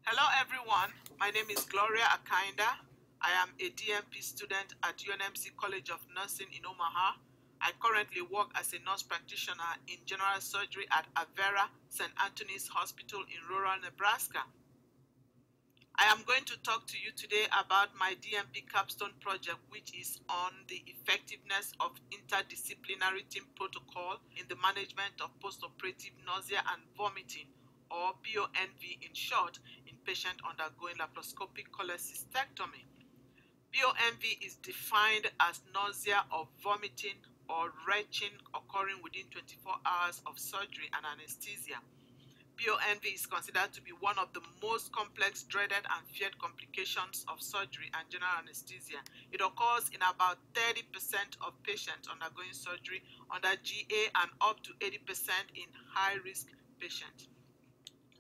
Hello everyone, my name is Gloria Akainda. I am a DNP student at UNMC College of Nursing in Omaha. I currently work as a nurse practitioner in general surgery at Avera St. Anthony's Hospital in rural Nebraska. I am going to talk to you today about my DNP Capstone project, which is on the effectiveness of interdisciplinary team protocol in the management of postoperative nausea and vomiting, or PONV in short, in patients undergoing laparoscopic cholecystectomy. PONV is defined as nausea or vomiting or retching occurring within 24 hours of surgery and anesthesia. PONV is considered to be one of the most complex, dreaded, and feared complications of surgery and general anesthesia. It occurs in about 30% of patients undergoing surgery under GA and up to 80% in high-risk patients.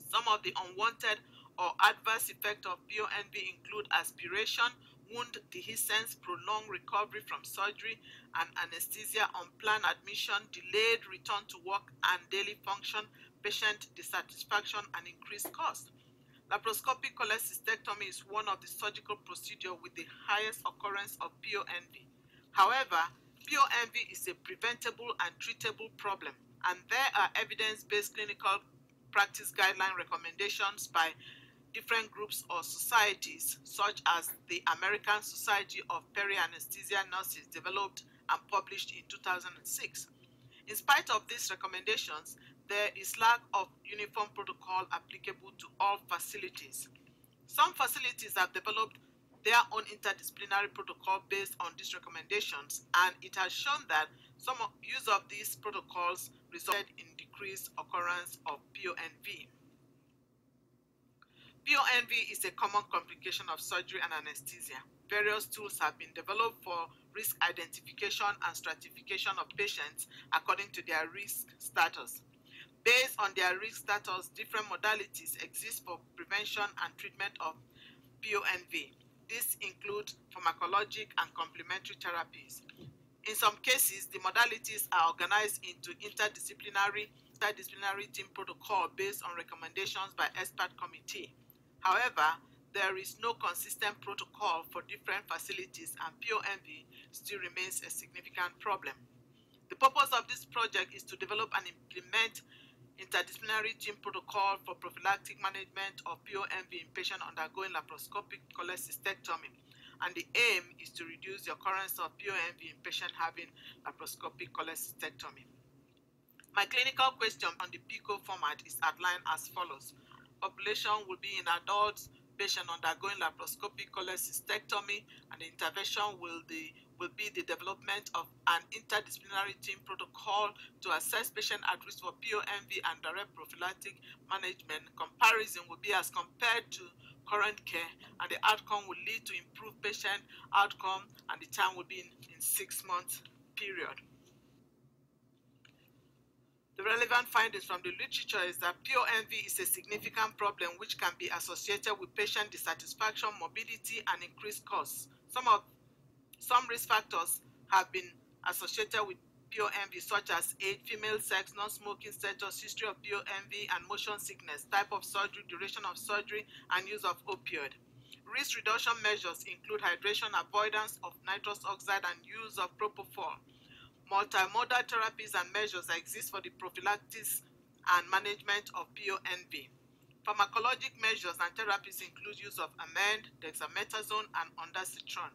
Some of the unwanted or adverse effects of PONV include aspiration, wound dehiscence, prolonged recovery from surgery and anesthesia, unplanned admission, delayed return to work and daily function, patient dissatisfaction, and increased cost. Laparoscopic cholecystectomy is one of the surgical procedures with the highest occurrence of PONV. However, PONV is a preventable and treatable problem, and there are evidence-based clinical practice guideline recommendations by different groups or societies, such as the American Society of Peri-Anesthesia Nurses, developed and published in 2006. In spite of these recommendations, there is lack of uniform protocol applicable to all facilities. Some facilities have developed their own interdisciplinary protocol based on these recommendations, and it has shown that some use of these protocols resulted in decreased occurrence of PONV. PONV is a common complication of surgery and anesthesia. Various tools have been developed for risk identification and stratification of patients according to their risk status. Based on their risk status, different modalities exist for prevention and treatment of PONV. These include pharmacologic and complementary therapies. In some cases, the modalities are organized into interdisciplinary team protocol based on recommendations by expert committee. However, there is no consistent protocol for different facilities, and PONV still remains a significant problem. The purpose of this project is to develop and implement interdisciplinary team protocol for prophylactic management of PONV in patients undergoing laparoscopic cholecystectomy, and the aim is to reduce the occurrence of PONV in patients having laparoscopic cholecystectomy. My clinical question on the PICO format is outlined as follows. Population will be in adults, patient undergoing laparoscopic cholecystectomy, and the intervention will be the development of an interdisciplinary team protocol to assess patient at risk for PONV and direct prophylactic management. Comparison will be as compared to current care, and the outcome will lead to improved patient outcome, and the time will be in 6 months period. The relevant findings from the literature is that PONV is a significant problem which can be associated with patient dissatisfaction, morbidity, and increased costs. Some risk factors have been associated with PONV, such as age, female sex, non-smoking status, history of PONV, and motion sickness, type of surgery, duration of surgery, and use of opioid. Risk reduction measures include hydration, avoidance of nitrous oxide, and use of propofol. Multimodal therapies and measures exist for the prophylaxis and management of PONV. Pharmacologic measures and therapies include use of amend, dexamethasone, and ondansetron.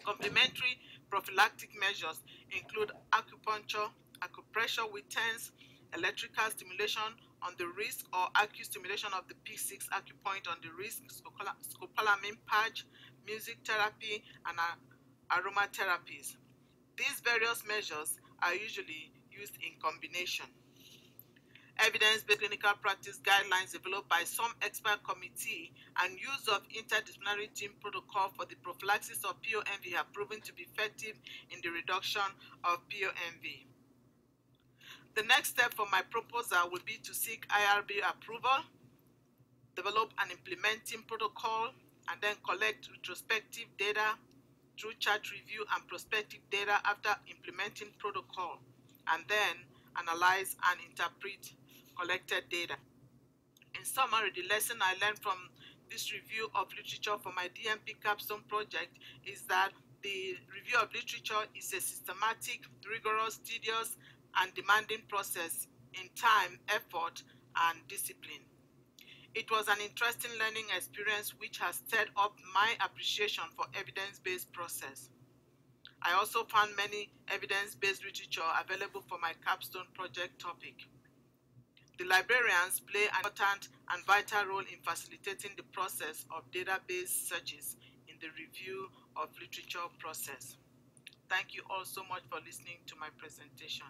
Complementary prophylactic measures include acupuncture, acupressure with TENS, electrical stimulation on the wrist or acustimulation of the P6 acupoint on the wrist, scopolamine patch, music therapy, and aromatherapies. These various measures are usually used in combination. Evidence-based clinical practice guidelines developed by some expert committee and use of interdisciplinary team protocol for the prophylaxis of PONV have proven to be effective in the reduction of PONV. The next step for my proposal would be to seek IRB approval, develop an implementing protocol, and then collect retrospective data through chart review and prospective data after implementing protocol, and then analyze and interpret collected data. In summary, the lesson I learned from this review of literature for my DNP Capstone project is that the review of literature is a systematic, rigorous, tedious, and demanding process in time, effort, and discipline. It was an interesting learning experience which has stirred up my appreciation for evidence-based process. I also found many evidence-based literature available for my capstone project topic. The librarians play an important and vital role in facilitating the process of database searches in the review of literature process. Thank you all so much for listening to my presentation.